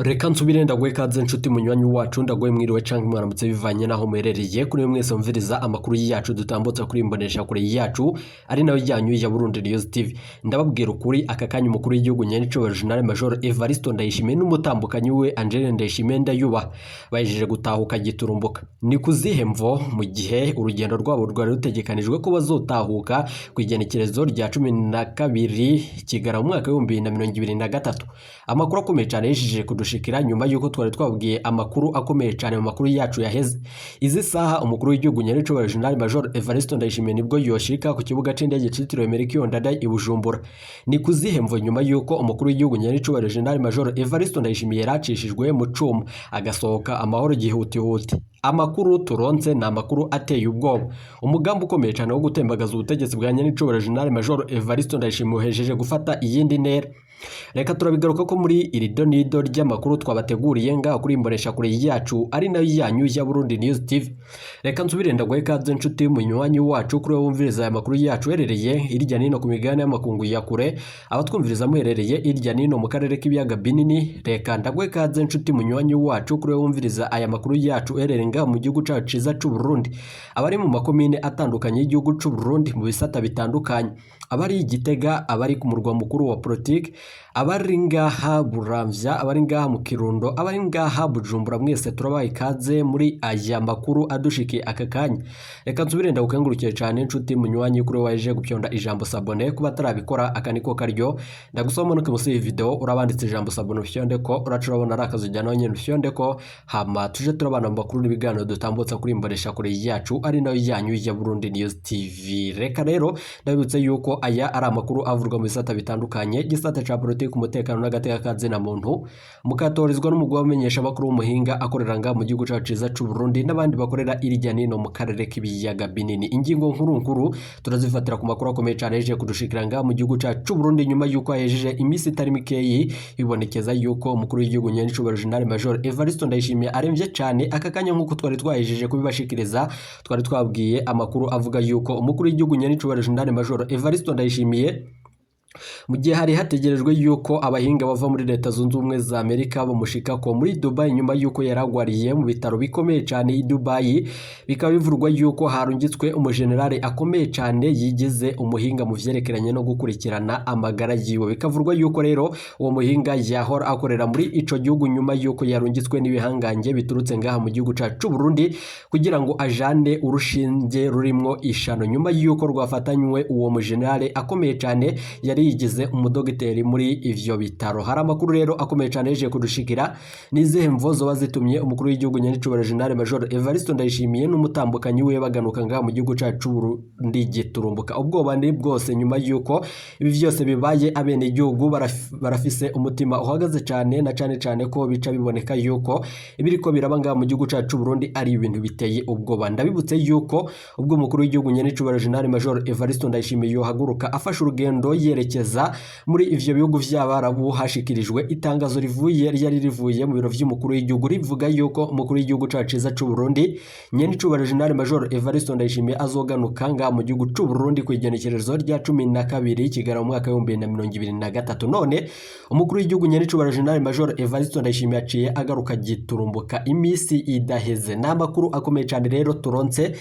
Reka nsubire ndagwe kaze nshuti munywanyi wacu ndagwe mwiriwe canke mwaramutse bivanye naho muherereye kuri mwese mviriza amakuru yacu dutambutsa kuri imbonesha kure yacu ari nayo yanyu ya Burundi News TV. Ndababwira ukuri aka kanya umukuru w'igihugu Nyenicubahiro General Major Evariste Ndayishimiye n'umutambukanyi we Angele Ndayishimiye Ndayuba bajeje gutahuka giturumbuka. Ni kuzihe mvo mu gihe urugendo rwabo rwari rutegekanijwe ko bazotahuka ku igenekerezo rya 12 Kigara mu mwaka wa 2023. Amakuru akomeye cyane yishije kudushikira nyuma yuko twari twabwiye amakuru akomeye cyane mu makuru yacu yaheze. Izi saha umukuru w'igihugu Nyenicubahiro General Major Evariste Ndayishimiye nibwo yoshika ku kibuga c'indege citiriwe Melchior Ndadaye i Bujumbura. Ni kuzihe mvo nyuma yuko umukuru w'igihugu Nyenicubahiro General Major Evariste Ndayishimiye yaracishijwe mu cuma agasohoka amahoro gihutihuti. Amakuru turonse na amakuru ateye ubwoba. Umugambi ukomeye cyane wo gutembagaza ubutegetsi bwa Nyenicubahiro General Major Evariste Ndayishimiye uhejeje gufata iyindi ntera. Reka turabigaruka ko muri iri donido ry'amakuru twabateguriye ngaho kuri imbonesha kure yacu ari nayo yanyu ya Burundi News TV. Reka nsubire ndagwe kaze nshuti munywanyi wacu kuri wumviriza aya makuru yacu herereye irya nino ku migabane y'amakungu ya kure, abatwumviriza muherereye irya nino mu karere k'ibiyaga binini. Reka ndagwe kaze nshuti munywanyi wacu kuri wumviriza aya makuru yacu herereye ngaho mu gihugu cacu ciza c'u Burundi, abari mu makomine atandukanye y'igihugu c'u Burundi mu bisata bitandukanye, abari Gitega, abari ku murwa mukuru wa politique, abari ngaha Buramvya, abari ngaha mu Kirundo, abari ngaha Bujumbura, mwese turabaye ikaze muri aya makuru adushikiye aka kanya. Reka nsubire ndagukengurukiye cyane nshuti munywanyi kuri waje gupyonda ijambo sabone kuba tarabikora akaniko karyo. Ndagusoma no kumusi iyi video urabanditse ijambo sabone ufyonde ko uracurabona arakazujyana nyene ufyonde ko hama tuje turabana mu makuru n'ibiganiro dutambutsa kuri imbonesha kure yacu ari nayo yanyu ya Burundi News TV. Reka rero ndabibutse yuko aya ari amakuru avurwa mu bisata bitandukanye, gisata ca politiki, umutekano n'agateka kaze na muntu, mukatorizwa n'umugwa wamenyesha bakuru w'umuhinga akorera nga mu gihugu cacu ciza c'u Burundi n'abandi bakorera irya nino mu karere k'ibiyaga binini. Ingingo nkuru turazifatira ku makuru akomeye cyane yeje kudushikira nga mu gihugu cacu c'u Burundi nyuma yuko ahejeje imisi itari mikeyi bibonekeza yuko umukuru w'igihugu Nyenicubahiro General Major Evariste Ndayishimiye aremvye cyane aka kanya nk'uko twari twahejeje kubibashikiriza. Twari twabwiye amakuru avuga yuko umukuru w'igihugu Nyenicubahiro General Major Evariste Ndayishimiye mu gihe hari hategerejwe yuko abahinga bava muri Leta Zunze Ubumwe za Amerika bamushika ko muri Dubai nyuma yuko yaragwariye mu bitaro bikomeye cyane i Dubai, bikaba bivurwa yuko harungitswe umugenerale akomeye cyane yigeze umuhinga mu vyerekeranye no gukurikirana amagara yiwe. Bikavurwa yuko rero uwo muhinga yahora akorera muri ico gihugu nyuma yuko yarungitswe n'ibihangange biturutse ngaha mu gihugu cacu c'u Burundi kugira ngo ajane urushinge rurimwo ishano nyuma yuko rwafatanywe uwo mugenerale akomeye cyane yari yigize umudogiteri muri ivyo bitaro. Hari amakuru rero akomeye cyane yeje kudushikira nizihe mvo zoba zitumye umukuru w'igihugu Nyenicubahiro General Major Evariste Ndayishimiye n'umutambukanyi we baganuka ngaha mu gihugu cacu c'u Burundi giturumbuka. Ubwoba ni bwose nyuma yuko ibi vyose bibaye, abene igihugu barafise umutima uhagaze cyane na cyane ko bica biboneka yuko ibiriko biraba ngaha mu gihugu cacu c'u Burundi ari ibintu biteye ubwoba. Ndabibutse yuko ubwo umukuru w'igihugu Nyenicubahiro General Major Evariste Ndayishimiye yohaguruka afashe urugendo yerekeza muri ivyo bihugu vy'Abarabu, hashikirijwe itangazo rivuye mu biro vy'umukuru w'igihugu rivuga yuko umukuru w'igihugu cacu ciza c'u Burundi Nyenicubahiro General Major Evariste Ndayishimiye azoganuka nga mu gihugu c'u Burundi ku igenekerezo rya 12 Kigara mu mwaka wa 2023. None umukuru w'igihugu Nyenicubahiro General Major Evariste Ndayishimiye aciye agaruka giturumbuka imisi idaheze. N'amakuru akomeye cyane rero turonse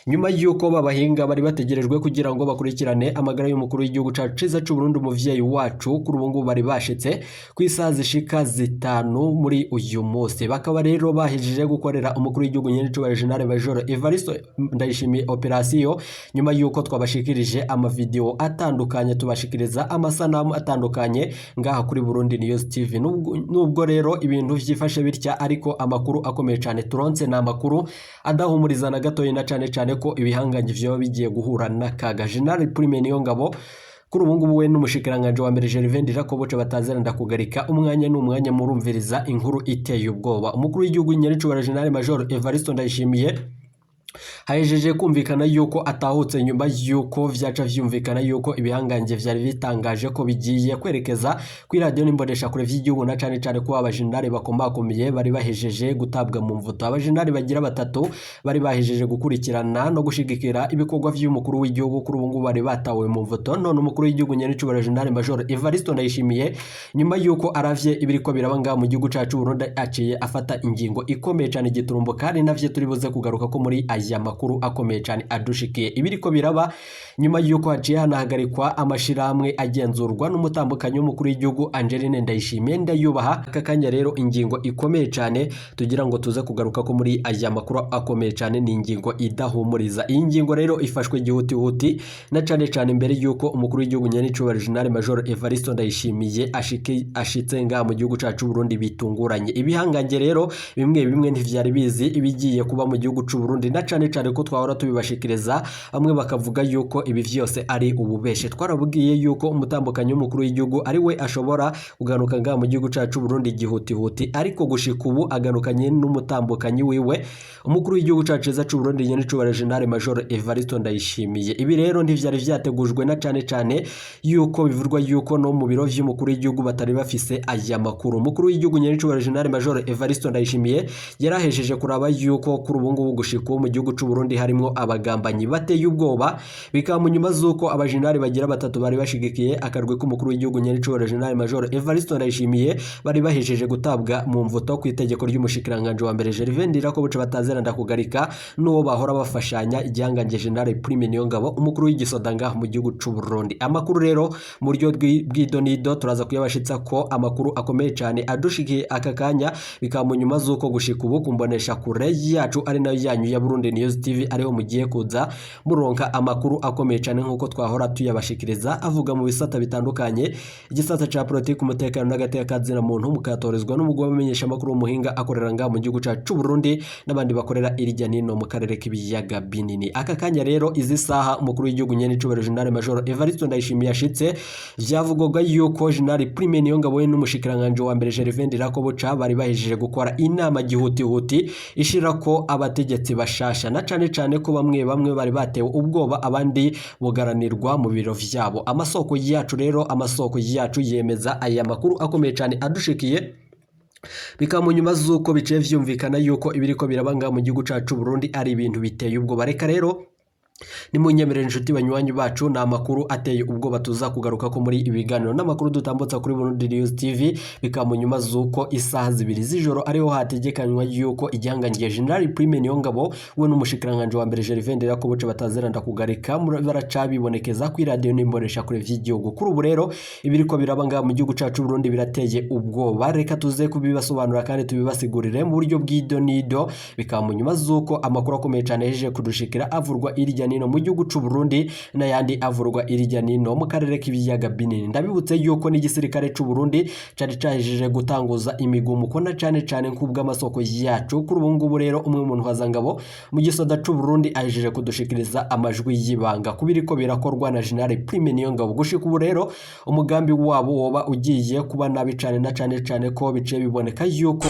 nyuma yuko babahinga bari bategerejwe kugira ngo bakurikirane amagara y'umukuru w'igihugu cacu ciza c'u Burundi umuvyeyi wacu kuri ubu ngubu bari bashitse ku isaha zishika 5 muri uyu munsi. Bakaba rero bahejeje gukorera umukuru w'igihugu Nyenicubahiro General Major Evariste Ndayishimiye operation nyuma yuko twabashikirije amavideo atandukanye, tubashikiriza amasanamu atandukanye ngaha kuri Burundi News TV. Nubwo rero ibintu vyifashe bitya ariko amakuru akomeye cyane turonse na amakuru adahumuriza na gatoyi na cyane ko ibihanganye vyo bigiye guhura n'akaga. General Prime Niyongabo kuri ubu ngubu we n'umushikiranganje wa mbere Gervais Ndirakobuca batazera ndakugarika umwanya murumviriza inkuru iteye ubwoba. Umukuru w'igihugu Nyenicubahiro General Major Evariste Ndayishimiye hajeje kumvikana yuko atahutse nyuma yuko vyaca vyumvikana yuko ibihangange vyari bitangaje ko bigiye kwerekeza kuri radio n'imbonesha kure vy'igihugu na cane cane ko abajenerali bakomakomeye bari bahejeje gutabwa mu mvuto. Abajenerali bagira batatu bari bahejeje gukurikirana no gushigikira ibikorwa vy'umukuru w'igihugu kuri ubu ngubu bari batawe mu mvuto. None umukuru w'igihugu nyenicubahiro General Major Evariste Ndayishimiye nyuma yuko aravye ibiriko birabanga mu gihugu cacu Burundi aciye afata ingingo ikomeye cyane giturumbo, kandi navye turi buze kugaruka ko muri aya makuru akomeye cyane adushikiye. Ibiriko biraba nyuma yuko haciye hanahagarikwa amashiramwe agenzurwa n'umutambukanyi w'umukuru w'igihugu Angeline Ndayishimiye ndayubaha. Aka kanya rero ingingo ikomeye cyane tugira ngo tuze kugaruka ko muri aya makuru akomeye cyane, ni ingingo idahumuriza. Iyi ngingo rero ifashwe gihutihuti na cyane mbere yuko umukuru w'igihugu nyenicubahiro General Major Evariste Ndayishimiye ashitse nga mu gihugu cacu Burundi bitunguranye. Ibihangange rero bimwe ntivyari bizi ibigiye kuba mu gihugu c'u Burundi, na cyane ko twahora tubibashikiriza. Bamwe bakavuga yuko ibi vyose ari ububeshe. Twarabwiye yuko umutambukanyi w'umukuru w'igihugu ari we ashobora kugaruka nga mu gihugu cacu Burundi gihutihuti, ariko gushika ubu aganukanye n'umutambukanyi wiwe umukuru w'igihugu cacu c'u Burundi nyenicubahiro General Major Evariste Ndayishimiye. Ibi rero ntivyari vyategujwe na cyane yuko bivurwa yuko no mu biro vy'umukuru w'igihugu batari bafise aya makuru. Umukuru w'igihugu nyenicubahiro General Major Evariste Ndayishimiye yarahejeje kuraba yuko kuri ubu ngubu gushika mu gihugu c'u Burundi harimo abagambanyi bateye ubwoba, bikaba mu nyuma z'uko abajenerali bagira batatu bari bashigikiye akarwi k'umukuru w'igihugu nyenicubahiro General Major Evariste Ndayishimiye bari bahejeje gutabwa mu mvuto ku itegeko ry'umushikiranganje wa mbere Gervais Ndirakobuca batazera ndakugarika n'uwo bahora bafashanya igihangange General Prime Niyongabo umukuru w'igisoda ngaho mu gihugu c'u Burundi. Amakuru rero mu buryo bw'idonido turaza kuyabashitsa ko amakuru akomeye cyane adushikiye aka kanya, bikaba mu nyuma z'uko gushika ubu kumbonesha kure yacu ari nayo yanyu ya Burundi News TV ariho mugiye kuza muronka amakuru akomeye cyane nk'uko twahora tuyabashikiriza avuga mu bisata bitandukanye. Igisata ca politiki, umutekano n'agateka kazina muntu mukatorezwa n'umugwa wamenyesha amakuru umuhinga akorera nga mu gihugu cacu Burundi n'abandi bakorera irya nino mu karere k'ibiyaga binini. Aka kanya rero izi saha umukuru w'igihugu nyenicubahiro General Major Evariste Ndayishimiye yashitse, vyavugwaga yuko General Prime Niyongabo n'umushikiranganje wa mbere Gervais Ndirakobuca bari bahejeje gukora inama gihutihuti ishirako abategetsi bashasha, na cyane ko bamwe bari batewe ubwoba abandi bugaranirwa mu biro vyabo. Amasoko yacu yemeza aya makuru akomeye cyane adushikiye, bikaba mu nyuma z'uko biciye vyumvikana yuko ibiriko birabanga mu gihugu cacu Burundi ari ibintu biteye ubwoba. Reka rero ni munyemerere inshuti banywanyi bacu, na makuru ateye ubwoba tuza kugaruka ko muri ibiganiro n'amakuru dutambutsa kuri Burundi News TV. Bikaba mu nyuma z'uko isaha 2 z'ijoro ariho hategekanywa yuko igihangange General Prime Niyongabo we n'umushikiranganje wa mbere Gervais Ndirakobuca batazera ndakugarika baracabibonekeza ku radio n'imbonesha kure vy'igihugu. Kuri ubu rero ibiriko birabanga mu gihugu cacu Burundi birateye ubwoba. Reka tuze kubibasobanura kandi tubibasigurire mu buryo bw'idonido. Bikaba mu nyuma z'uko amakuru akomeye cyane yeje kudushikira avurwa irya nino mu gihugu c'u Burundi n'ayandi avurwa irya nino mu karere k'ibiyaga binini. Ndabibutse yuko n'igisirikare c'u Burundi cari cahejeje gutanguza imigumuko na cyane nk'ubw'amasoko yacu. Kuri ubu ngubu rero umwe mu ntwazangabo mu gisoda c'u Burundi ahejeje kudushikiriza amajwi y'ibanga kubiriko birakorwa na General Prime Niyongabo. Gushika ubu rero umugambi wabo woba ugiye kuba nabi cyane na cyane ko bice biboneka yuko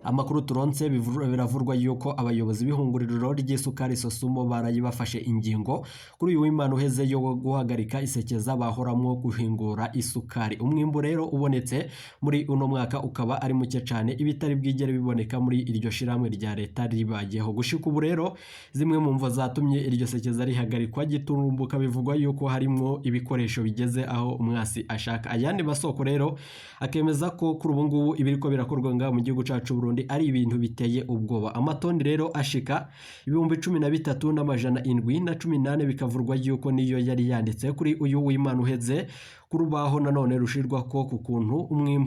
amakuru turonse biravurwa yuko abayobozi b'ihunguriro ry'isukari Sosumo barayibafashe ingingo kuri uyu w'Imana uheze yo guhagarika isekeza bahoramwo guhingura isukari. Umwimbo rero ubonetse muri uno mwaka ukaba ari muke cyane, ibitari bwigere biboneka muri iryo shiramwe rya leta ribayeho. Gushika ubu rero zimwe mu mvo zatumye iryo sekeza rihagarikwa giturumbuka bivugwa yuko harimo ibikoresho bigeze aho umwasi ashaka. Ayandi masoko rero akemeza ko kuri ubu ngubu ibiriko birakorwa nga mu gihugu cacu Burundi ari ibintu biteye ubwoba. Amatoni rero ashika 13,718 bikavurwa yuko niyo yari yanditse kuri uyu w'Imana uheze kurubaho nanone rushirwa ko ku kuntu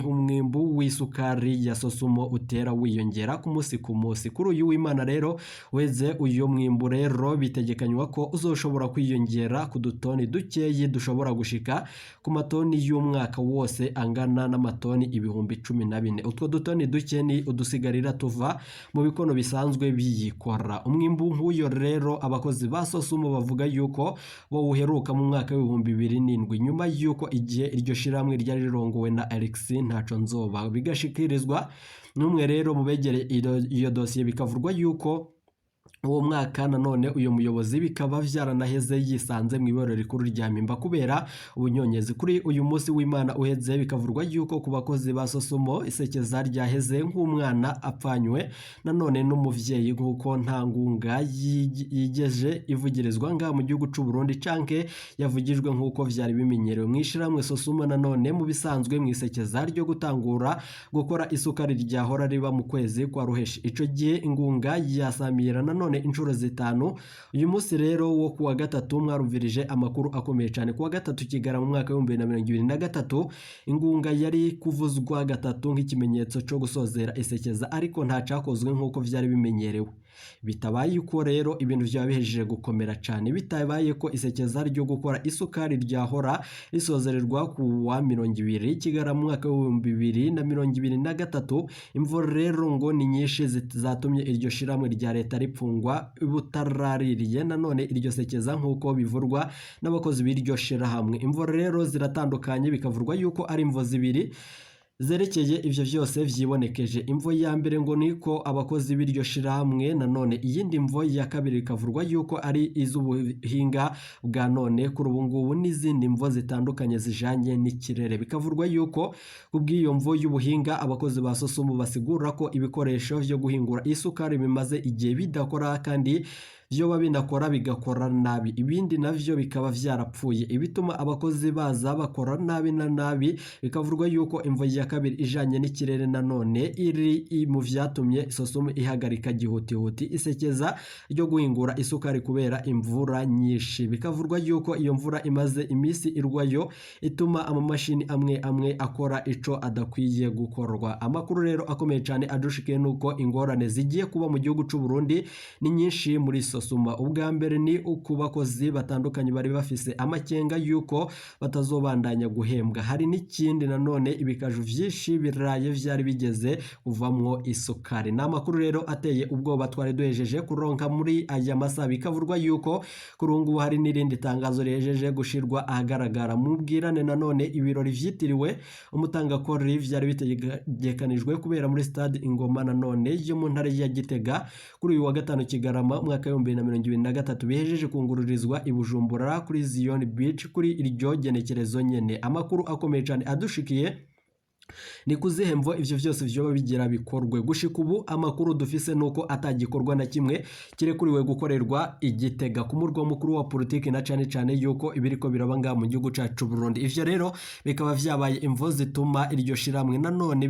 umwimbu w'isukari ya Sosumo utera wiyongera ku munsi ku munsi. Kuri uyu w'Imana rero weze uyu mwimbu rero bitegekanywa ko uzoshobora kwiyongera ku dutoni dukeyi dushobora gushika ku matoni y'umwaka wose angana n'amatoni 14,000. Utwo dutoni duke ni gusigarira tuva mu bikono bisanzwe biyikora. Umwimbu nk'uyo rero abakozi ba Sosumo bavuga yuko bo uheruka mu mwaka w'ibihumbi 2007 nyuma yuko igihe iryo shiramwe ryari rirongowe na Alexis Ntaconzoba bigashikirizwa n'umwe rero mu begere iyo dosiye bikavurwa yuko uwo mwaka nanone uyu muyobozi bikaba vyaranaheze yisanze mu iboro rikuru rya Mpimba kubera ubunyonyezi. Kuri uyu munsi w'Imana uheze bikavurwa yuko ku bakozi ba Sosumo isekeza ryaheze nk'umwana apfanywe nanone n'umuvyeyi nk'uko nta ngunga yigeje ivugirizwa nga mu gihugu c'u Burundi canke yavugijwe nk'uko vyari bimenyerewe mw'ishiramwe Sosumo. Nanone mu bisanzwe mwisekeza ryo gutangura gukora isukari ryahora riba mu kwezi kwa Ruheshi, ico gihe ingunga yasamira nanone inshuro zitanu. Uyu munsi rero wo kuwa gatatu mwarumvirije amakuru akomeye cyane. Kuwa gatatu Kigara mu mwaka wa 2023 ingunga yari kuvuzwa gatatu nk'ikimenyetso cyo gusozera isekeza, ariko nta cakozwe nk'uko vyari bimenyerewe. Bitabaye uko rero ibintu vyabihejeje gukomera cyane, bitabaye ko isekeza ryo gukora isukari ryahora risozererwa ku wa 20 Kigara mu mwaka wa 2023. Imvo rero ngo ni nyinshi zatumye iryo shiramwe rya leta ripfungwa butaraririye nanone iryo sekeza nk'uko bivurwa n'abakozi b'iryo shirahamwe. Imvo rero ziratandukanye, bikavurwa yuko ari imvo zibiri zerekeye ivyo vyose vyibonekeje. Imvo ya mbere ngo niko abakozi b'iryo shirahamwe, nanone iyindi mvo ya kabiri ikavurwa yuko ari izubuhinga bwa none kuri ubu ngubu n'izindi mvo zitandukanye zijanye n'ikirere. Bikavurwa yuko kubw'iyo mvo y'ubuhinga abakozi ba Sosumo basigura ko ibikoresho vyo guhingura isukari bimaze igihe bidakora kandi vyo binakora bigakora nabi, ibindi navyo bikaba vyarapfuye, ibituma abakozi baza bakora nabi na nabi. Bikavurwa yuko imvo ya kabiri ijanye n'ikirere nanone iri mu vyatumye Sosumo ihagarika gihutihuti isekeza ryo guhingura isukari kubera imvura nyinshi. Bikavurwa yuko iyo mvura imaze imisi irwayo ituma amamashini amwe akora ico adakwiye gukorwa. Amakuru rero akomeye cyane adushikiye nuko ingorane zigiye kuba mu gihugu c'u Burundi ni nyinshi muri Sosumo. Ubwa mbere ni uko bakozi batandukanye bari bafise amakenga yuko batazobandanya guhembwa. Hari n'ikindi nanone ibikaju vyinshi biraye vyari bigeze kuvamwo isukari. N'amakuru rero ateye ubwoba twari duhejeje kuronka muri aya masaha. Bikavurwa yuko kurungu hari n'irindi tangazo rihejeje gushirwa ahagaragara mu bwirane nanone ibirori vyitiriwe umutangakori vyari bitegekanijwe kubera muri stade Ingoma nanone yo mu ntare ya Gitega kuri uyu wa gatanu Kigarama mwaka wa 2023 bihejeje kungururizwa i Bujumbura kuri Zion Beach kuri iryo genekerezo nyene. Amakuru akomeye cyane adushikiye ni kuzihemvo ivyo vyose vyoba bigira bikorwe. Gushika ubu amakuru dufise nuko atagikorwa na kimwe kirekuriwe gukorerwa Igitega ku murwa mukuru wa politiki, na cane yuko ibiriko birabanga mu gihugu cacu Burundi. Ivyo rero bikaba vyabaye imvo zituma iryo shiramwe nanone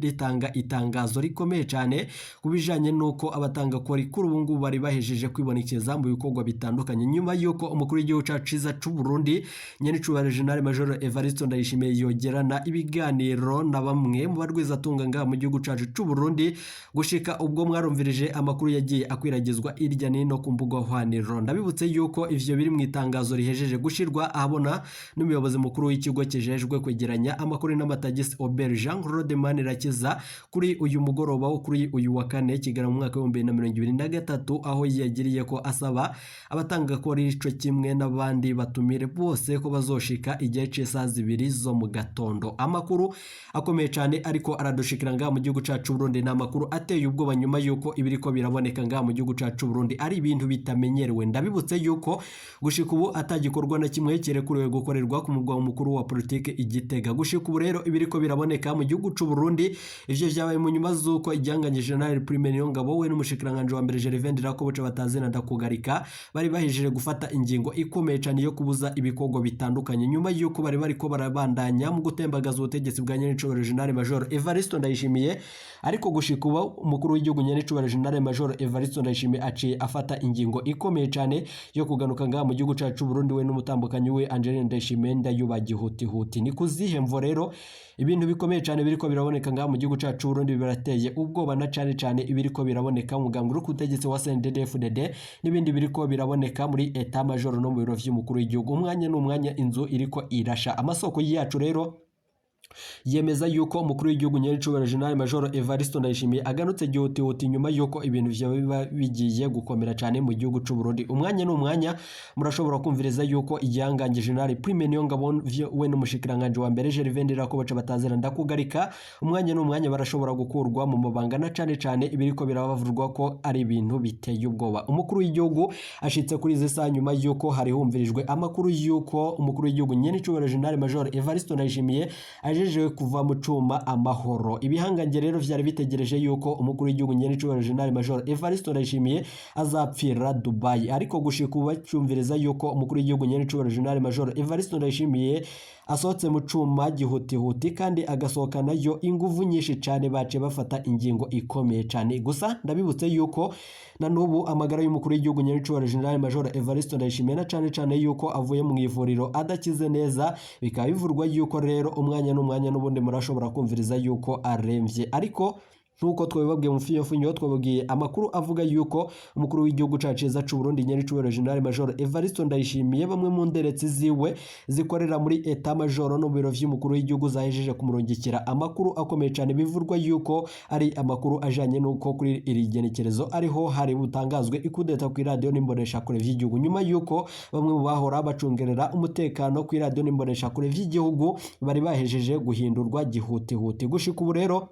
ritanga itangazo rikomeye cyane kubijanye nuko abatanga kuri ubu ngubu bari bahejeje kwibonekeza mu bikorwa bitandukanye nyuma yuko umukuru w'igihugu cacu c'u Burundi nyene cubahiro General Major Evariste Ndayishimiye yogerana ibiganiro na bamwe mu barwizatunga nga mu gihugu cacu c'u Burundi. Gushika ubwo mwarumvirije amakuru yagiye akwiragizwa irya nino ku mbuga hwaniro. Ndabibutse yuko ivyo biri mu itangazo rihejeje gushirwa ahabona n'umuyobozi mukuru w'ikigo kijejwe kwegeranya amakuru n'amatagisi Obert Jean Claude Manirakiza kuri uyu mugoroba wo kuri uyu wa kane Kigara mu mwaka wa 2023, aho yagiriye ko asaba abatanga kuri ico kimwe n'abandi batumire bose ko bazoshika igihe c'isaha 2 zo mu gatondo. Amakuru akomeye cyane ariko aradushikira nga mu gihugu cacu Burundi. N'amakuru ateye ubwoba nyuma yuko ibiriko biraboneka nga mu gihugu cacu Burundi ari ibintu bitamenyerewe. Ndabibutse yuko gushika ubu atagikorwa na kimwe kirekuriwe gukorerwa ku mugwa mukuru wa politike Igitega. Gushika ubu rero ibiriko biraboneka mu gihugu c'u Burundi ivyo vyabaye mu nyuma zuko ijyanganye General Prime Niyongabo we n'umushikiranganje wa mbere Gervais Ndirakobuca batazina ndakugarika bari bahejeje gufata ingingo ikomeye cyane yo kubuza ibikorwa bitandukanye nyuma yuko bari bariko barabandanya mu gutembagaza ubutegetsi bwa Nyenicubahiro General Major Evariste Ndayishimiye. Ariko gushika ubu umukuru w'igihugu Nyenicubahiro General Major Evariste Ndayishimiye aciye afata ingingo ikomeye cyane yo kuganuka nga mu gihugu cacu Burundi we n'umutambukanyi we Angeline Ndayishimiye ndayubagihutihuti. Ni kuzihemvo rero ibintu bikomeye cyane biriko biraboneka nga mu gihugu cacu Burundi birateye ubwoba, na cane ibiriko biraboneka mu mugambi uri kutegetse wa CNDD-FDD n'ibindi biriko biraboneka muri Etat Major no mu biro vy'umukuru w'igihugu. Umwanya n'umwanya inzu iriko irasha. Amasoko yacu rero yemeza yuko umukuru w'igihugu nyaricubahiro General Major Evariste Ndayishimiye aganutse gihutihuti nyuma yuko ibintu vyo biba bigiye gukomera cyane mu gihugu c'u Burundi. Umwanya n'umwanya murashobora kumviriza yuko igihangange General Prime Niyongabo we n'umushikiranganje wa mbere Gervais Ndirakobuca batazira ndakugarika. Umwanya n'umwanya barashobora gukurwa mu mabanga na cane ibiriko birabavurwa ko ari ibintu biteye ubwoba. Umukuru w'igihugu ashitse kuri izi saa nyuma yuko hari humvirijwe amakuru yuko umukuru w'igihugu nyaricubahiro General Major Evariste Ndayishimiye ajeje kuva mu cuma amahoro. Ibihangange rero vyari bitegereje yuko umukuru w'igihugu nyaricubahiro General Major Evariste Ndayishimiye azapfira Dubai, ariko gushika ubu cyumviriza yuko umukuru w'igihugu nyaricubahiro General Major Evariste Ndayishimiye asohotse mu cuma gihutihuti kandi agasohokana yo inguvu nyinshi cyane bace bafata ingingo ikomeye cyane. Gusa ndabibutse yuko na nubu amagara y'umukuru w'igihugu nyaricubahiro General Major Evariste Ndayishimiye na cyane yuko avuye mu ivuriro adakize neza, bikaba bivurwa yuko rero umwanya n'umwanya n'ubundi murashobora kumviriza yuko aremvye. Ariko nkuko twabibabwiye mu finyo twababwiye amakuru avuga yuko umukuru w'igihugu caceza c'u Burundi nyaricubahiro General Major Evariste Ndayishimiye bamwe mu nderetsi ziwe zikorera muri Etat Major no biro vy'umukuru w'igihugu zahejeje kumurungikira amakuru akomeye cyane, bivurwa yuko ari amakuru ajanye nuko kuri iri genekerezo ariho hari butangazwe ikudeta ku radio n'imbonesha kure vy'igihugu, nyuma yuko bamwe mu bahora bacungerera umutekano ku radio n'imbonesha kure vy'igihugu bari bahejeje guhindurwa gihutihuti. Gushika ubu rero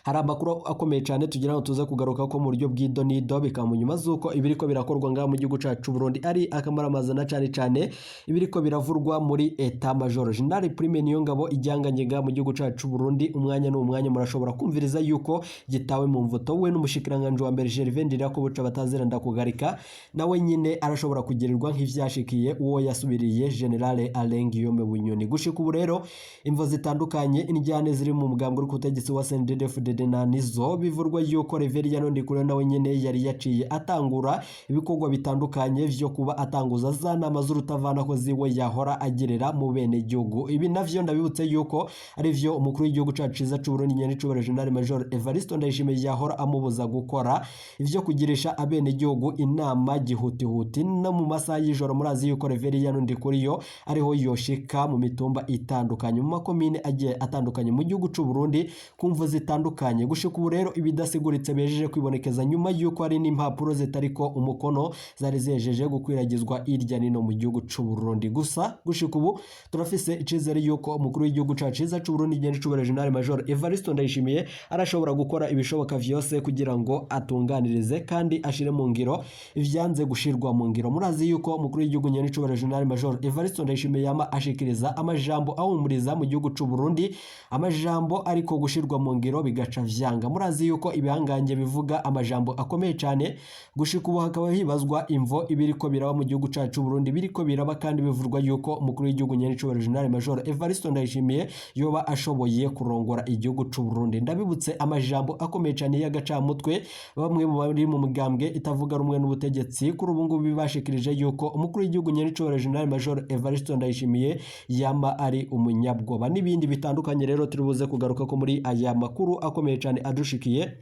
hari amakuru akomeye cyane tugira ngo tuze kugaruka ko mu buryo bw'idonido bikaba mu nyuma zuko ibiriko birakorwa ngaha mu gihugu cacu Burundi ari akamaramazana cyane ibiriko biravurwa muri Etat Major. General Prime Niyongabo ijyanganye ngaha mu gihugu cacu Burundi umwanya n'umwanya murashobora kumviriza yuko gitawe mu mvuto we n'umushikiranganje wa mbere Gervais Ndirakobuca batazira ndakugarika, nawe nyine arashobora kugirirwa nk'ivyashikiye uwo yasubiriye General Alain Guillaume Bunyoni. Gushika ubu rero imvo zitandukanye injyane ziri mu mugambo uri kutegetse wa CNDD-FDD na nizo bivurwa yuko Reverien Ndikure nawe nyene yari yaciye atangura ibikorwa bitandukanye vyo kuba atanguza za nama z'urutavana ko ziwe yahora agirira mu bene gihugu. Ibi navyo ndabibutse yuko ari vyo umukuru w'igihugu caciza c'u Burundi nyaricubahiro General Major Evariste Ndayishimiye yahora amubuza gukora ivyo kugirisha abene gihugu inama gihutihuti no mu masaha y'ijoro. Murazi yuko Reverien Ndikure yo ariho yoshika mu mitumba itandukanye mu makomine agiye atandukanye mu gihugu c'u Burundi kumva zitandukanye. Gushika ubu rero ibidasiguritse bejeje kwibonekeza nyuma yuko ari n'impapuro zitariko umukono zari zejeje gukwiragizwa irya nino mu gihugu c'u Burundi. Gusa gushika ubu turafise icizere yuko umukuru w'igihugu caciza c'u Burundi nyaricubahiro General Major Evariste Ndayishimiye arashobora gukora ibishoboka vyose kugira ngo atunganirize kandi ashire mu ngiro ivyanze gushirwa mu ngiro. Murazi yuko umukuru w'igihugu nyaricubahiro General Major Evariste Ndayishimiye yama ashikiriza amajambo ahumuriza mu gihugu c'u Burundi, amajambo ariko gushirwa mu ngiro bigaca vyanga. Murazi yuko ibihangange bivuga amajambo akomeye cyane. Gushika ubu hakaba hibazwa imvo ibiriko biraba mu gihugu cacu Burundi biriko biraba kandi bivurwa yuko umukuru w'igihugu nyaricubahiro General Major Evariste Ndayishimiye yoba ashoboye kurongora igihugu c'u Burundi. Ndabibutse amajambo akomeye cyane y'agacamutwe bamwe mu bari mu mugambwe itavuga rumwe n'ubutegetsi kuri ubu ngubu bibashikirije yuko umukuru w'igihugu nyaricubahiro General Major Evariste Ndayishimiye yama ari umunyabwoba n'ibindi bitandukanye. Rero turibuze kugaruka ko muri aya makuru akomeye cyane adushikiye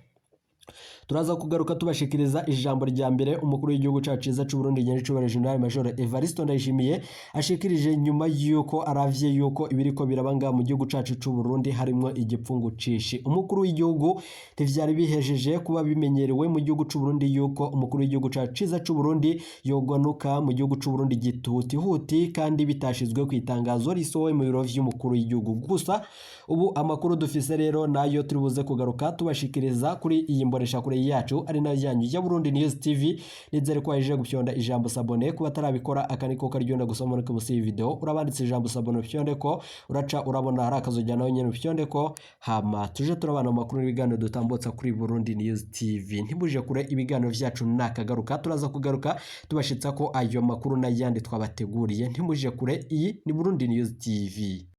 turaza kugaruka tubashikiriza ijambo rya mbere umukuru w'igihugu caciza c'u Burundi nyaricubahiro General Major Evariste Ndayishimiye ashikirije nyuma yuko aravye yuko ibiriko birabanga mu gihugu cacu c'u Burundi harimo igipfungu cishi. Umukuru w'igihugu tivyari bihejeje kuba bimenyerewe mu gihugu c'u Burundi yuko umukuru w'igihugu caciza c'u Burundi yogonuka mu gihugu c'u Burundi gituhuti kandi bitashizwe kwitangazo risohoye mu biro vy'umukuru w'igihugu. Gusa ubu amakuru dufise rero nayo turibuze kugaruka tubashikiriza kuri iyi mbonesha kure yacu ari nayo yanyu ya Burundi News TV. Nizere ko waje gupyonda ijambo sabone kuba tarabikora akaniko karyonda gusoma muri musi video urabanditse ijambo sabone pyonde ko uraca urabona hari akazojya nawe nyene pyonde ko hama tuje turabana amakuru n'ibiganiro dutambutsa kuri Burundi News TV. Ntibuje kure ibiganiro vyacu nakagaruka turaza kugaruka tubashitsa ko ayo makuru n'ayandi twabateguriye. Ntimuje kure, iyi ni Burundi News TV.